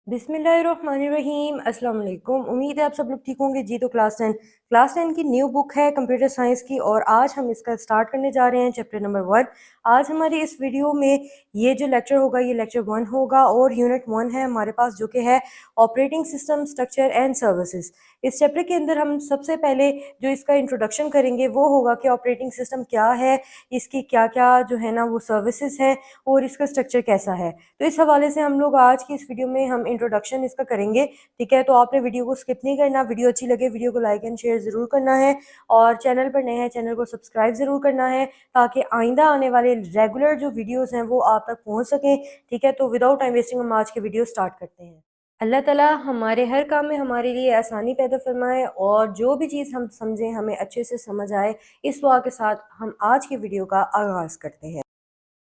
बिस्मिल्लाहिर्रहमानिर्रहीम अस्सलाम वालेकुम। उम्मीद है आप सब लोग ठीक होंगे जी। तो क्लास टेन की न्यू बुक है कंप्यूटर साइंस की, और आज हम इसका स्टार्ट करने जा रहे हैं चैप्टर नंबर 1। आज हमारी इस वीडियो में ये जो लेक्चर होगा ये लेक्चर 1 होगा, और यूनिट 1 है हमारे पास, जो कि है operating system structure and services. इस चैप्टर के अंदर हम सबसे पहले जो इसका इंट्रोडक्शन करेंगे वो होगा कि ऑपरेटिंग सिस्टम क्या है, इसकी क्या क्या जो है ना वो सर्विसेज हैं, और इसका स्ट्रक्चर कैसा है। तो इस हवाले से हम लोग आज की इस वीडियो में हम इंट्रोडक्शन इसका करेंगे। ठीक है, तो आपने वीडियो को स्किप नहीं करना। वीडियो अच्छी लगे वीडियो को लाइक एंड शेयर ज़रूर करना है, और चैनल पर नए हैं चैनल को सब्सक्राइब ज़रूर करना है, ताकि आइंदा आने वाले रेगुलर जो वीडियोज़ हैं वो आप तक पहुँच सकें। ठीक है, तो विदाउट टाइम वेस्टिंग हम आज के वीडियो स्टार्ट करते हैं। अल्लाह ताला हमारे हर काम में हमारे लिए आसानी पैदा फरमाए, और जो भी चीज़ हम समझें हमें अच्छे से समझ आए। इस दुआ के साथ हम आज की वीडियो का आगाज़ करते हैं।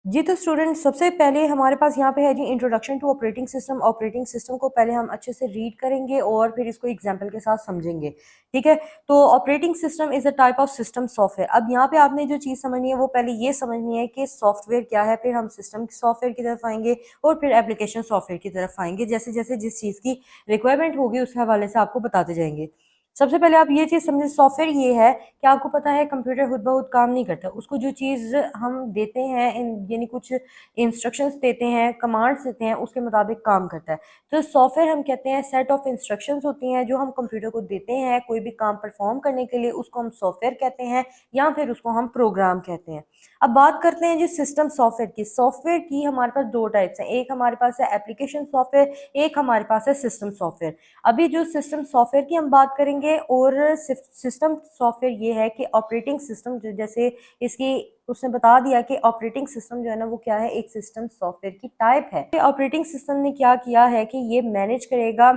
जी, तो स्टूडेंट सबसे पहले हमारे पास यहाँ पे है जी introduction to operating system. Operating system को पहले हम अच्छे से रीड करेंगे और फिर इसको एग्जाम्पल के साथ समझेंगे। ठीक है, तो operating system is a type of system software. अब यहाँ पे आपने जो चीज़ समझनी है वो पहले ये समझनी है कि सॉफ्टवेयर क्या है, फिर हम सिस्टम सॉफ्टवेयर की तरफ आएंगे, और फिर एप्लीकेशन सॉफ्टवेयर की तरफ आएंगे। जैसे जैसे जिस चीज़ की रिक्वायरमेंट होगी उस हवाले से आपको बताते जाएंगे। सबसे पहले आप ये चीज़ समझें, सॉफ्टवेयर ये है कि आपको पता है कंप्यूटर खुद ब खुद काम नहीं करता। उसको जो चीज़ हम देते हैं यानी कुछ इंस्ट्रक्शंस देते हैं, कमांड्स देते हैं, उसके मुताबिक काम करता है। तो सॉफ्टवेयर हम कहते हैं सेट ऑफ इंस्ट्रक्शंस होती हैं जो हम कंप्यूटर को देते हैं कोई भी काम परफॉर्म करने के लिए, उसको हम सॉफ्टवेयर कहते हैं, या फिर उसको हम प्रोग्राम कहते हैं। अब बात करते हैं जी सिस्टम सॉफ्टवेयर की। सॉफ्टवेयर की हमारे पास दो टाइप्स हैं, एक हमारे पास है एप्लीकेशन सॉफ्टवेयर, एक हमारे पास है सिस्टम सॉफ्टवेयर। अभी जो सिस्टम सॉफ्टवेयर की हम बात करेंगे, और सिस्टम सॉफ्टवेयर ये है कि ऑपरेटिंग सिस्टम जैसे इसकी उसने बता दिया कि ऑपरेटिंग सिस्टम जो है ना वो क्या है, एक सिस्टम सॉफ्टवेयर की टाइप है। ऑपरेटिंग सिस्टम ने क्या किया है कि ये मैनेज करेगा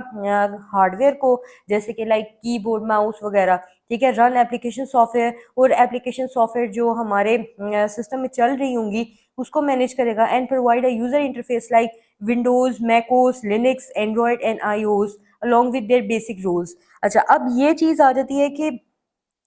हार्डवेयर को, जैसे कि लाइक कीबोर्ड, माउस वगैरह। ठीक है, रन एप्लीकेशन सॉफ्टवेयर, और एप्लीकेशन सॉफ्टवेयर जो हमारे सिस्टम में चल रही होंगी उसको मैनेज करेगा। And provide a user interface like Windows, macOS, Linux, Android and iOS along with their basic rules. अच्छा, अब ये चीज़ आ जाती है कि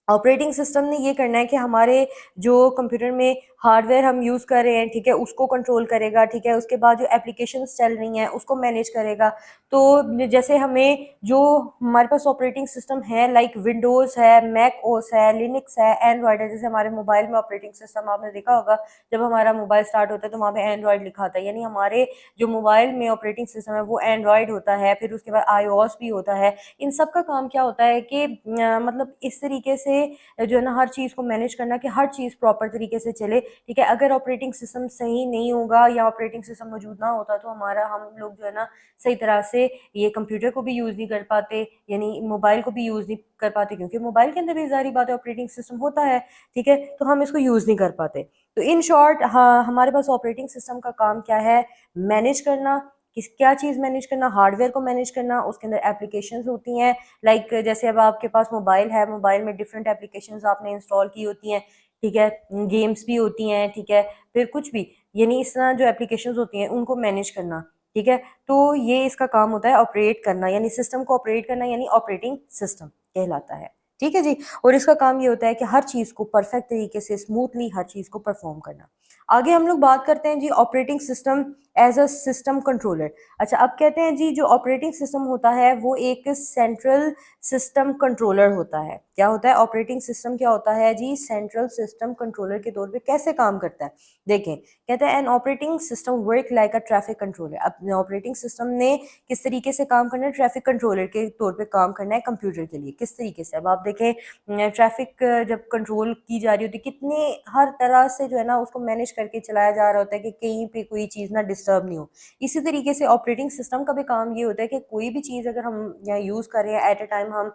ऑपरेटिंग सिस्टम ने ये करना है कि हमारे जो कंप्यूटर में हार्डवेयर हम यूज़ कर रहे हैं, ठीक है, उसको कंट्रोल करेगा। ठीक है, उसके बाद जो एप्लीकेशंस चल रही हैं उसको मैनेज करेगा। तो जैसे हमें जो हमारे पास ऑपरेटिंग सिस्टम है लाइक विंडोज़ है, मैक ओएस है, लिनक्स है, एंड्रॉयड है। जैसे हमारे मोबाइल में ऑपरेटिंग सिस्टम आपने देखा होगा, जब हमारा मोबाइल स्टार्ट होता है तो वहाँ पे एंड्रॉयड लिखा होता है, यानी हमारे जो मोबाइल में ऑपरेटिंग सिस्टम है वो एंड्रॉयड होता है। फिर उसके बाद आईओएस भी होता है। इन सब का काम क्या होता है कि मतलब इस तरीके से जो है ना हर चीज़ को मैनेज करना कि हर चीज़ प्रॉपर तरीके से चले। ठीक है, अगर ऑपरेटिंग सिस्टम सही नहीं होगा या ऑपरेटिंग सिस्टम मौजूद ना होता तो हम लोग जो है ना सही तरह से ये कंप्यूटर को भी यूज़ नहीं कर पाते, यानी मोबाइल को भी यूज़ नहीं कर पाते, क्योंकि मोबाइल के अंदर भी ज़ाहिर बात है ऑपरेटिंग सिस्टम होता है। ठीक है, तो हम इसको यूज़ नहीं कर पाते। तो इन शॉर्ट, हाँ, हमारे पास ऑपरेटिंग सिस्टम का काम क्या है, मैनेज करना। किस क्या चीज़ मैनेज करना, हार्डवेयर को मैनेज करना, उसके अंदर एप्लीकेशंस होती हैं लाइक जैसे अब आपके पास मोबाइल है, मोबाइल में डिफरेंट एप्लीकेशंस आपने इंस्टॉल की होती हैं। ठीक है, गेम्स भी होती हैं। ठीक है, फिर कुछ भी, यानी इस तरह जो एप्लीकेशंस होती हैं उनको मैनेज करना। ठीक है, तो ये इसका काम होता है ऑपरेट करना, यानी सिस्टम को ऑपरेट करना, यानी ऑपरेटिंग सिस्टम कहलाता है। ठीक है जी, और इसका काम ये होता है कि हर चीज़ को परफेक्ट तरीके से स्मूथली हर चीज़ को परफॉर्म करना। आगे हम लोग बात करते हैं जी operating system as a system controller. अच्छा, अब कहते हैं जी जो ऑपरेटिंग सिस्टम होता है वो एक सेंट्रल सिस्टम कंट्रोलर होता है। क्या होता है ऑपरेटिंग सिस्टम, क्या होता है जी, सेंट्रल सिस्टम कंट्रोलर के तौर पे कैसे काम करता है। देखें, कहते हैं an operating system work like a traffic controller. अब ऑपरेटिंग सिस्टम ने किस तरीके से काम करना है, ट्रैफिक कंट्रोलर के तौर पे काम करना है कंप्यूटर के लिए। किस तरीके से, अब आप देखें ट्रैफिक जब कंट्रोल की जा रही होती है, कितने हर तरह से जो है ना उसको मैनेज करके चलाया जा रहा होता है कि कहीं पे कोई चीज़ ना डिस्टर्ब नहीं हो। इसी तरीके से ऑपरेटिंग सिस्टम का भी काम ये होता है कि कोई भी चीज़ अगर हम यहाँ यूज़ कर रहे हैं एट ए टाइम, हम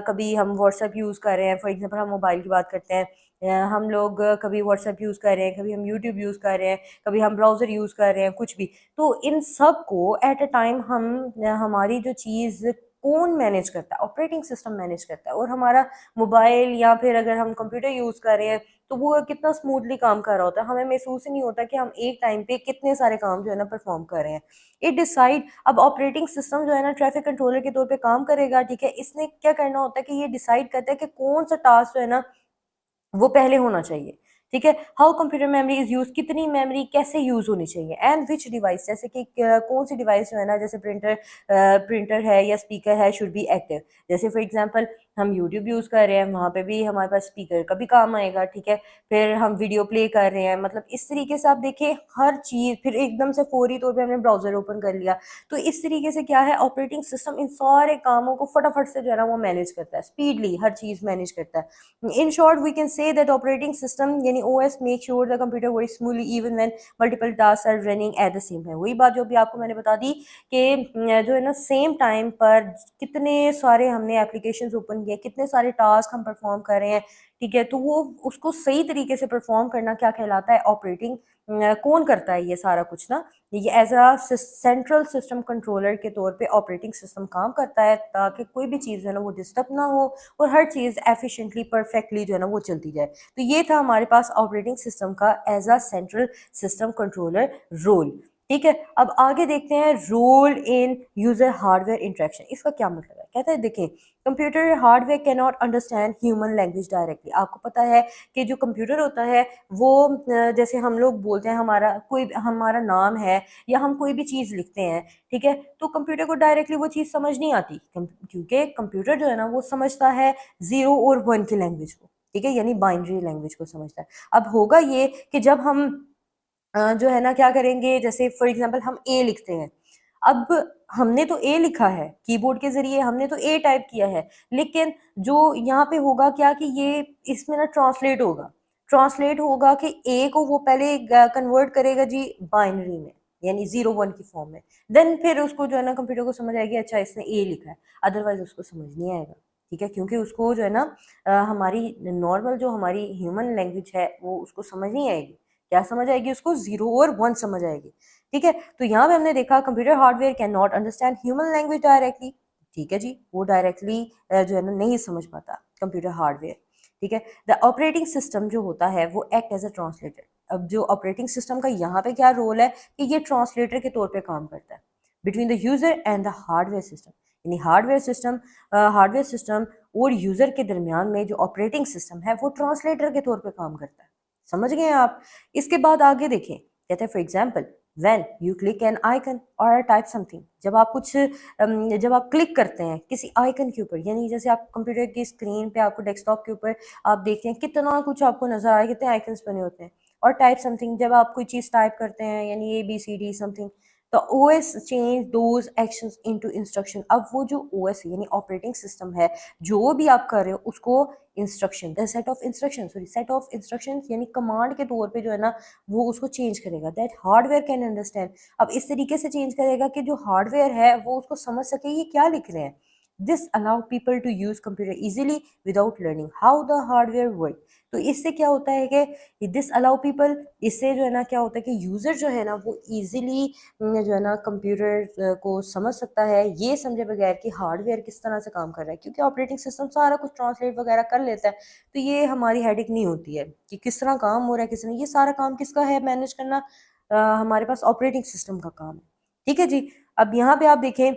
कभी हम व्हाट्सएप यूज़ कर रहे हैं, फॉर एग्जांपल हम मोबाइल की बात करते हैं, हम लोग कभी व्हाट्सएप यूज़ कर रहे हैं, कभी हम यूट्यूब यूज़ कर रहे हैं, कभी हम ब्राउज़र यूज़ कर रहे हैं, कुछ भी। तो इन सब को एट अ टाइम हम हमारी जो चीज़ कौन मैनेज करता है, ऑपरेटिंग सिस्टम मैनेज करता है। और हमारा मोबाइल या फिर अगर हम कंप्यूटर यूज़ कर रहे हैं तो वो कितना स्मूथली काम कर रहा होता है, हमें महसूस ही नहीं होता कि हम एक टाइम पे कितने सारे काम जो है ना परफॉर्म कर रहे हैं। इट डिसाइड, अब ऑपरेटिंग सिस्टम जो है ना ट्रैफिक कंट्रोलर के तौर पे काम करेगा। ठीक है, इसने क्या करना होता है कि ये डिसाइड करता है कि कौन सा टास्क जो है ना वो पहले होना चाहिए। ठीक है। How computer memory is use, कितनी मेमोरी कैसे यूज होनी चाहिए, एंड विच डिवाइस, जैसे कि कौन सी डिवाइस जो है ना, जैसे प्रिंटर है या स्पीकर है, शुड बी एक्टिव। जैसे फॉर एग्जांपल हम यूट्यूब यूज़ कर रहे हैं, वहाँ पे भी हमारे पास स्पीकर का भी काम आएगा, ठीक है। फिर हम वीडियो प्ले कर रहे हैं, मतलब इस तरीके से आप देखिए हर चीज़, फिर एकदम से फौरी तौर पे हमने ब्राउज़र ओपन कर लिया, तो इस तरीके से क्या है, ऑपरेटिंग सिस्टम इन सारे कामों को फटाफट से जो है ना वो मैनेज करता है, स्पीडली हर चीज़ मैनेज करता है। In short we can say that operating system यानी OS make sure the computer work smoothly even when multiple task are running at the same time. वही बात जो भी आपको मैंने बता दी कि जो है ना सेम टाइम पर कितने सारे हमने एप्लीकेशंस ओपन किए, कितने सारे टास्क हम परफॉर्म कर रहे हैं, ठीक है, तो वो उसको सही तरीके से परफॉर्म करना क्या कहलाता है, ऑपरेटिंग। कौन करता है ये सारा कुछ ना, ये as a central system controller के तौर पे ऑपरेटिंग सिस्टम काम करता है, ताकि कोई भी चीज़ जो है ना वो डिस्टर्ब ना हो और हर चीज़ एफिशिएंटली परफेक्टली जो है ना वो चलती जाए। तो ये था हमारे पास ऑपरेटिंग सिस्टम का as a central system controller role. ठीक है, अब आगे देखते हैं role in user hardware interaction. इसका क्या मतलब है, कहते हैं देखें, computer hardware can not understand human language directly. आपको पता है कि जो कंप्यूटर होता है वो जैसे हम लोग बोलते हैं, हमारा नाम है या हम कोई भी चीज़ लिखते हैं, ठीक है, तो कंप्यूटर को डायरेक्टली वो चीज़ समझ नहीं आती, क्योंकि कंप्यूटर जो है ना वो समझता है 0 और 1 की लैंग्वेज को, ठीक है, यानी बाइनरी लैंग्वेज को समझता है। अब होगा ये कि जब हम जो है ना क्या करेंगे, जैसे फॉर एग्जांपल हम ए लिखते हैं, अब हमने तो ए लिखा है, कीबोर्ड के ज़रिए हमने तो ए टाइप किया है, लेकिन जो यहाँ पे होगा क्या कि ये इसमें ना ट्रांसलेट होगा कि ए को वो पहले कन्वर्ट करेगा जी बाइनरी में, यानी 0 1 की फॉर्म में, देन फिर उसको जो है ना कंप्यूटर को समझ आएगी अच्छा इसने ए लिखा है, अदरवाइज उसको समझ नहीं आएगा, ठीक है, क्योंकि उसको जो है ना हमारी नॉर्मल जो हमारी ह्यूमन लैंग्वेज है वो उसको समझ नहीं आएगी। क्या समझ आएगी उसको, 0 और 1 समझ आएगी, ठीक है। तो यहाँ पे हमने देखा computer hardware can not understand human language directly, ठीक है जी, वो डायरेक्टली जो है ना नहीं समझ पाता कंप्यूटर हार्डवेयर, ठीक है। द ऑपरेटिंग सिस्टम जो होता है वो एक्ट एज अ ट्रांसलेटर। अब जो ऑपरेटिंग सिस्टम का यहाँ पे क्या रोल है कि ये ट्रांसलेटर के तौर पे काम करता है between the user and the hardware system, यानी हार्डवेयर सिस्टम और यूजर के दरमियान में जो ऑपरेटिंग सिस्टम है वो ट्रांसलेटर के तौर पे काम करता है। समझ गए आप। इसके बाद आगे देखें, कहते हैं for example when you click N icon और टाइप समथिंग, जब आप क्लिक करते हैं किसी आइकन के ऊपर, यानी जैसे आप कंप्यूटर की स्क्रीन पे आपको डेस्कटॉप के ऊपर आप देखते हैं कितना कुछ आपको नजर आए, कितने आइकन्स बने होते हैं, और टाइप समथिंग जब आप कोई चीज़ टाइप करते हैं यानी ABCD समथिंग, तो OS change those actions into instruction. अब वो जो ओएस यानी ऑपरेटिंग सिस्टम है, जो भी आप कर रहे हो उसको इंस्ट्रक्शन, सेट ऑफ इंस्ट्रक्शन यानी कमांड के तौर पे जो है ना वो उसको चेंज करेगा, दैट हार्डवेयर कैन अंडरस्टैंड। अब इस तरीके से चेंज करेगा कि जो हार्डवेयर है वो उसको समझ सके ये क्या लिख रहे हैं। This allow people to use computer easily without learning how the hardware work. तो इससे क्या होता है कि दिस अलाउ पीपल, इससे जो है ना क्या होता है कि यूजर जो है ना वो इजीली जो है ना कंप्यूटर को समझ सकता है, ये समझे बगैर कि हार्डवेयर किस तरह से काम कर रहा है, क्योंकि ऑपरेटिंग सिस्टम सारा कुछ ट्रांसलेट वगैरह कर लेता है, तो ये हमारी हेडेक नहीं होती है कि किस तरह काम हो रहा है, किस तरह, ये सारा काम किसका है मैनेज करना, हमारे पास ऑपरेटिंग सिस्टम का काम है, ठीक है जी। अब यहाँ पे आप देखें,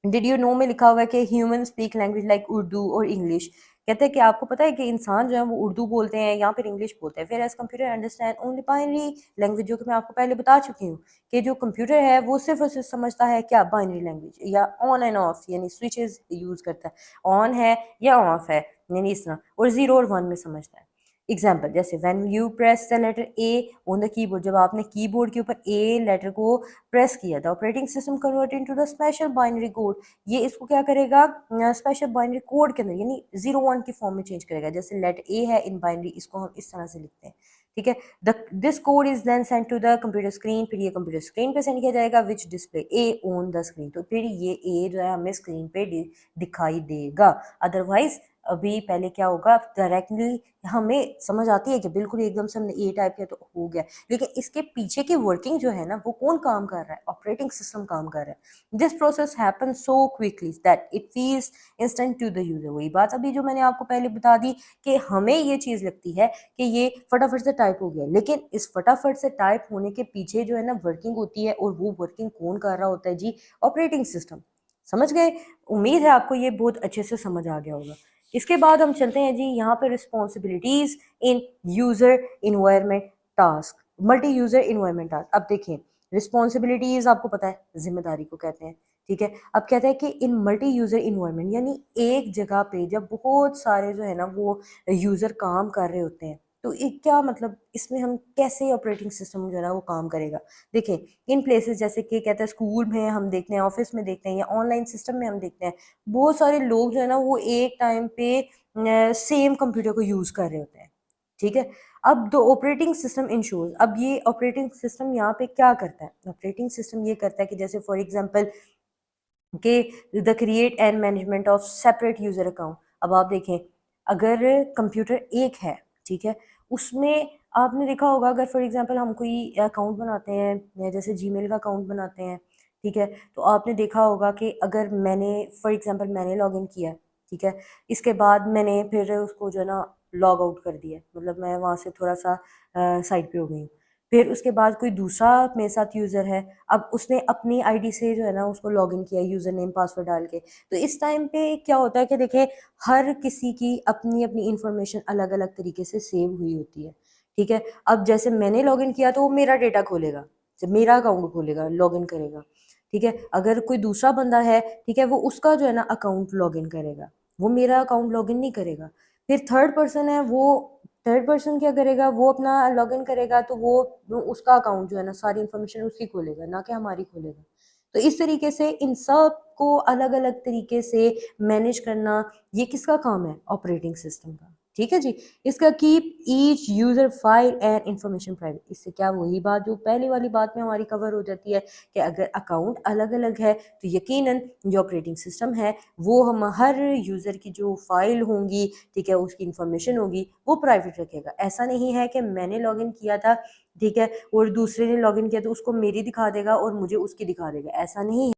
डिड यू नो में लिखा हुआ है कि human speak language like Urdu और इंग्लिश। कहते हैं कि आपको पता है कि इंसान जो है वो उर्दू बोलते हैं या फिर इंग्लिश बोलते हैं, फिर as computer understand only binary language, जो कि मैं आपको पहले बता चुकी हूँ कि जो कंप्यूटर है वो सिर्फ और सिर्फ समझता है क्या, बाइनरी लैंग्वेज, या ऑन एंड ऑफ यानी स्विचेस यूज करता है, ऑन है या ऑफ है यानी इस तरह, और 0 और 1 में समझता है। एग्जाम्पल जैसे when you press the letter A on the keyboard, जब आपने कीबोर्ड के ऊपर ए लेटर को प्रेस किया, the operating system convert into the special binary code, ये इसको क्या करेगा स्पेशल बाइनरी कोड के अंदर यानी 0 1 की फॉर्म में चेंज करेगा। जैसे लेटर ए है इन बाइनरी, इसको हम इस तरह से लिखते हैं, ठीक है। This code is then send to the computer screen, फिर ये कंप्यूटर स्क्रीन पे सेंड किया जाएगा which display A on the screen, तो फिर ये ए जो है हमें स्क्रीन पे दिखाई देगा। अदरवाइज अभी पहले क्या होगा, डायरेक्टली हमें समझ आती है कि बिल्कुल एकदम से हमने ए टाइप किया तो हो गया, लेकिन इसके पीछे की वर्किंग जो है ना वो कौन काम कर रहा है, ऑपरेटिंग सिस्टम काम कर रहा है। This process happen so quickly that it feels instant to the user. वही बात अभी जो मैंने आपको पहले बता दी कि हमें ये चीज़ लगती है कि ये फटाफट से टाइप हो गया, लेकिन इस फटाफट से टाइप होने के पीछे जो है ना वर्किंग होती है, और वो वर्किंग कौन कर रहा होता है जी, ऑपरेटिंग सिस्टम। समझ गए। उम्मीद है आपको ये बहुत अच्छे से समझ आ गया होगा। इसके बाद हम चलते हैं जी यहाँ पे responsibilities in user environment task, multi user environment task. अब देखिए रिस्पॉन्सिबिलिटीज आपको पता है जिम्मेदारी को कहते हैं, ठीक है। अब कहते हैं कि इन मल्टी यूजर इन्वायरमेंट यानी एक जगह पे जब बहुत सारे जो है ना वो यूजर काम कर रहे होते हैं, तो एक क्या मतलब इसमें हम कैसे ऑपरेटिंग सिस्टम जो है ना वो काम करेगा। देखिए इन प्लेसेस जैसे कि कहते हैं स्कूल में हम देखते हैं, ऑफिस में देखते हैं, या ऑनलाइन सिस्टम में हम देखते हैं, बहुत सारे लोग जो है ना वो एक टाइम पे सेम कंप्यूटर को यूज़ कर रहे होते हैं, ठीक है। अब द ऑपरेटिंग सिस्टम इंश्योर्स, अब ये ऑपरेटिंग सिस्टम यहाँ पे क्या करता है, ऑपरेटिंग सिस्टम ये करता है कि जैसे फॉर एग्जांपल कि the create and management of separate user account. अब आप देखें अगर कंप्यूटर एक है, ठीक है, उसमें आपने देखा होगा अगर फॉर एग्जांपल हम कोई अकाउंट बनाते हैं या जैसे जीमेल का अकाउंट बनाते हैं, ठीक है, तो आपने देखा होगा कि अगर मैंने फॉर एग्जांपल मैंने लॉगिन किया, ठीक है, इसके बाद मैंने फिर उसको जो है ना लॉग आउट कर दिया, मतलब मैं वहाँ से थोड़ा सा साइड पे हो गई हूँ, फिर उसके बाद कोई दूसरा मेरे साथ यूज़र है, अब उसने अपनी आईडी से जो है ना उसको लॉगिन किया यूज़र नेम पासवर्ड डाल के, तो इस टाइम पे क्या होता है कि देखिए हर किसी की अपनी अपनी इंफॉर्मेशन अलग अलग तरीके से सेव हुई होती है, ठीक है। अब जैसे मैंने लॉगिन किया तो वो मेरा डेटा खोलेगा, जब मेरा अकाउंट खोलेगा लॉगिन करेगा, ठीक है। अगर कोई दूसरा बंदा है, ठीक है, वो उसका जो है ना अकाउंट लॉगिन करेगा, वो मेरा अकाउंट लॉगिन नहीं करेगा। फिर थर्ड पर्सन है, वो थर्ड पर्सन क्या करेगा, वो अपना लॉगिन करेगा तो वो उसका अकाउंट जो है ना सारी इन्फॉर्मेशन उसकी खोलेगा, ना कि हमारी खोलेगा। तो इस तरीके से इन सब को अलग अलग तरीके से मैनेज करना, ये किसका काम है, ऑपरेटिंग सिस्टम का, ठीक है जी। इसका keep each user file and information private, इससे क्या वही बात जो पहली वाली बात में हमारी कवर हो जाती है कि अगर अकाउंट अलग अलग है तो यकीनन जो ऑपरेटिंग सिस्टम है वो हम हर यूज़र की जो फाइल होंगी, ठीक है, उसकी इंफॉर्मेशन होगी वो प्राइवेट रखेगा। ऐसा नहीं है कि मैंने लॉगिन किया था, ठीक है, और दूसरे ने लॉगिन किया तो उसको मेरी दिखा देगा और मुझे उसकी दिखा देगा, ऐसा नहीं है।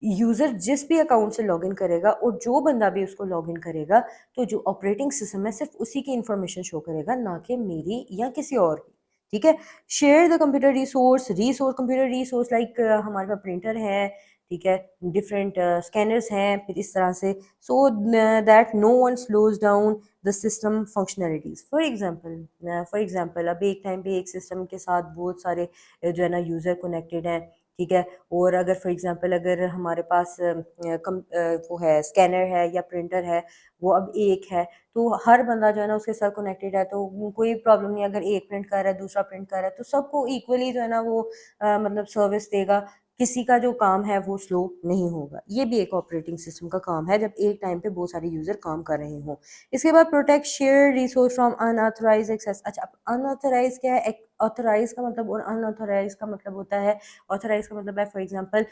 यूज़र जिस भी अकाउंट से लॉगिन करेगा और जो बंदा भी उसको लॉगिन करेगा, तो जो ऑपरेटिंग सिस्टम है सिर्फ उसी की इंफॉर्मेशन शो करेगा, ना कि मेरी या किसी और की, ठीक है। Share the computer resource computer resource like हमारे पास प्रिंटर है, ठीक है, डिफरेंट स्कैनर्स हैं, फिर इस तरह से so that no one slows down the system functionalities. For example अब एक टाइम पे एक सिस्टम के साथ बहुत सारे जो है ना यूज़र कनेक्टेड हैं, ठीक है, और अगर फॉर एग्जांपल अगर हमारे पास वो है स्कैनर है या प्रिंटर है, वो अब एक है, तो हर बंदा जो है ना उसके साथ कनेक्टेड है, तो कोई प्रॉब्लम नहीं, अगर एक प्रिंट कर रहा है दूसरा प्रिंट कर रहा है तो सबको इक्वली जो है ना वो मतलब सर्विस देगा, किसी का जो काम है वो स्लो नहीं होगा। ये भी एक ऑपरेटिंग सिस्टम का काम है जब एक टाइम पे बहुत सारे यूज़र काम कर रहे हों। इसके बाद protect share resource from unauthorize access. अच्छा, अब अनऑथराइज क्या है, ऑथराइज का मतलब और अनऑथराइज का मतलब होता है, ऑथराइज का मतलब है फॉर एग्जांपल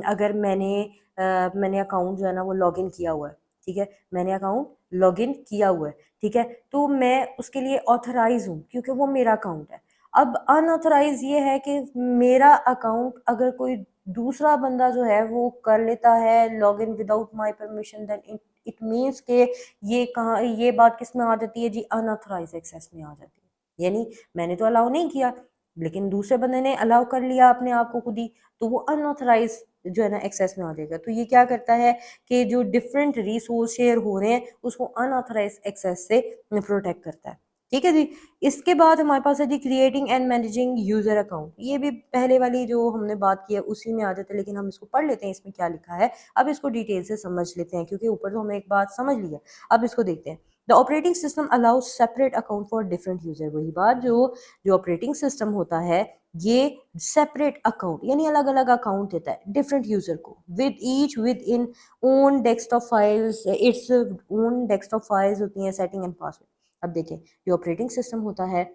अगर मैंने अकाउंट जो है ना वो लॉगिन किया हुआ है, ठीक है, मैंने अकाउंट लॉगिन किया हुआ है, ठीक है, तो मैं उसके लिए ऑथराइज हूँ क्योंकि वो मेरा अकाउंट है। अब अनऑथराइज ये है कि मेरा अकाउंट अगर कोई दूसरा बंदा जो है वो कर लेता है login without my permission, then it it means के ये कहाँ, ये बात किस में आ जाती है जी, अनऑथराइज एक्सेस में आ जाती है। यानी मैंने तो अलाउ नहीं किया, लेकिन दूसरे बंदे ने अलाउ कर लिया अपने आप को खुद ही, तो वो अनऑथराइज जो है ना एक्सेस में आ जाएगा। तो ये क्या करता है कि जो डिफरेंट रिसोर्स शेयर हो रहे हैं उसको अनऑथराइज एक्सेस से प्रोटेक्ट करता है, ठीक है जी। इसके बाद हमारे पास है जी creating and managing user account. ये भी पहले वाली जो हमने बात की है उसी में आ जाता है, लेकिन हम इसको पढ़ लेते हैं इसमें क्या लिखा है। अब इसको डिटेल से समझ लेते हैं क्योंकि ऊपर तो हमें एक बात समझ ली है, अब इसको देखते हैं। The operating system allows separate account for different user. वही बात जो जो ऑपरेटिंग सिस्टम होता है ये सेपरेट अकाउंट यानी अलग अलग अकाउंट देता है डिफरेंट यूजर को, with each with in own desktop files, its own desktop files होती हैं, सेटिंग एंड पासवर्ड। अब देखें जो ऑपरेटिंग सिस्टम होता है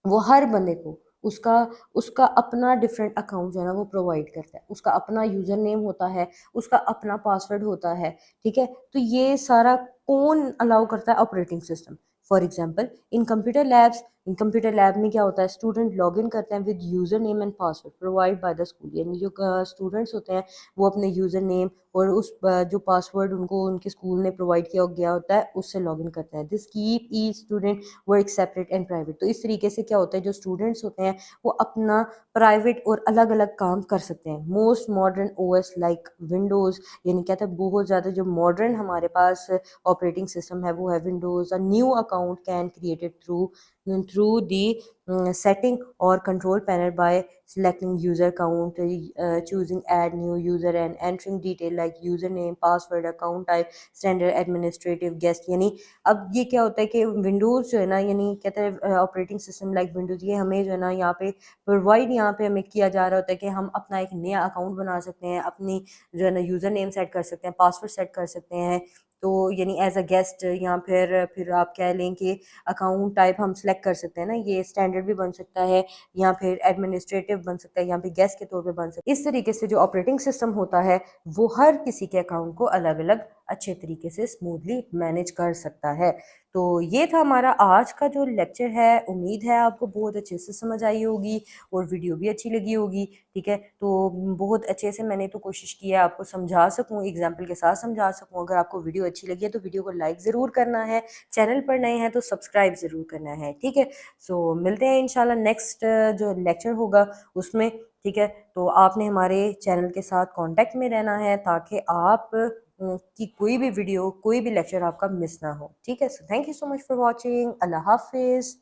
वो हर बंदे को उसका उसका अपना डिफरेंट अकाउंट जो है ना वो प्रोवाइड करता है, उसका अपना यूजर नेम होता है, उसका अपना पासवर्ड होता है, ठीक है। तो ये सारा कौन अलाउ करता है, operating system. For example in computer labs computer lab में क्या होता है, स्टूडेंट लॉगिन करते हैं with user name and password provide by the school, यानी जो स्टूडेंट्स होते हैं वो अपने यूज़र नेम और उस जो पासवर्ड उनको उनके स्कूल ने प्रोवाइड किया गया होता है उससे लॉगिन करते हैं। This keep E student work separate and private. तो इस तरीके से क्या होता है, जो स्टूडेंट्स होते हैं वो अपना प्राइवेट और अलग अलग काम कर सकते हैं। Most modern OS like Windows, यानी कहते हैं बहुत ज़्यादा जो मॉडर्न हमारे पास ऑपरेटिंग सिस्टम है वो है Windows. A new account can created through the setting or control panel by selecting user count, choosing add new user and entering detail like username, password, account type, standard administrative guest। यानी अब ये क्या होता है कि Windows जो है ना, यानी कहते हैं ऑपरेटिंग सिस्टम लाइक विंडोज़, ये हमें जो है ना यहाँ पे प्रोवाइड यहाँ पे हमें किया जा रहा होता है कि हम अपना एक नया अकाउंट बना सकते हैं, अपनी जो है ना यूज़र नेम सेट कर सकते हैं, पासवर्ड सेट कर सकते हैं। तो यानी एज अ गेस्ट या फिर आप कह लें कि अकाउंट टाइप हम सेलेक्ट कर सकते हैं ना, ये स्टैंडर्ड भी बन सकता है या फिर एडमिनिस्ट्रेटिव बन सकता है या फिर गेस्ट के तौर पे बन सकता है। इस तरीके से जो ऑपरेटिंग सिस्टम होता है वो हर किसी के अकाउंट को अलग अलग अच्छे तरीके से स्मूथली मैनेज कर सकता है। तो ये था हमारा आज का जो लेक्चर है, उम्मीद है आपको बहुत अच्छे से समझ आई होगी और वीडियो भी अच्छी लगी होगी। ठीक है, तो बहुत अच्छे से मैंने तो कोशिश की है आपको समझा सकूं, एग्जाम्पल के साथ समझा सकूं। अगर आपको वीडियो अच्छी लगी है तो वीडियो को लाइक ज़रूर करना है, चैनल पर नए हैं तो सब्सक्राइब ज़रूर करना है। ठीक है, सो मिलते हैं इंशाल्लाह नेक्स्ट जो लेक्चर होगा उसमें। ठीक है, तो आपने हमारे चैनल के साथ कांटेक्ट में रहना है ताकि आप की कोई भी वीडियो कोई भी लेक्चर आपका मिस ना हो। ठीक है, so thank you so much for watching. अल्लाह हाफिज़।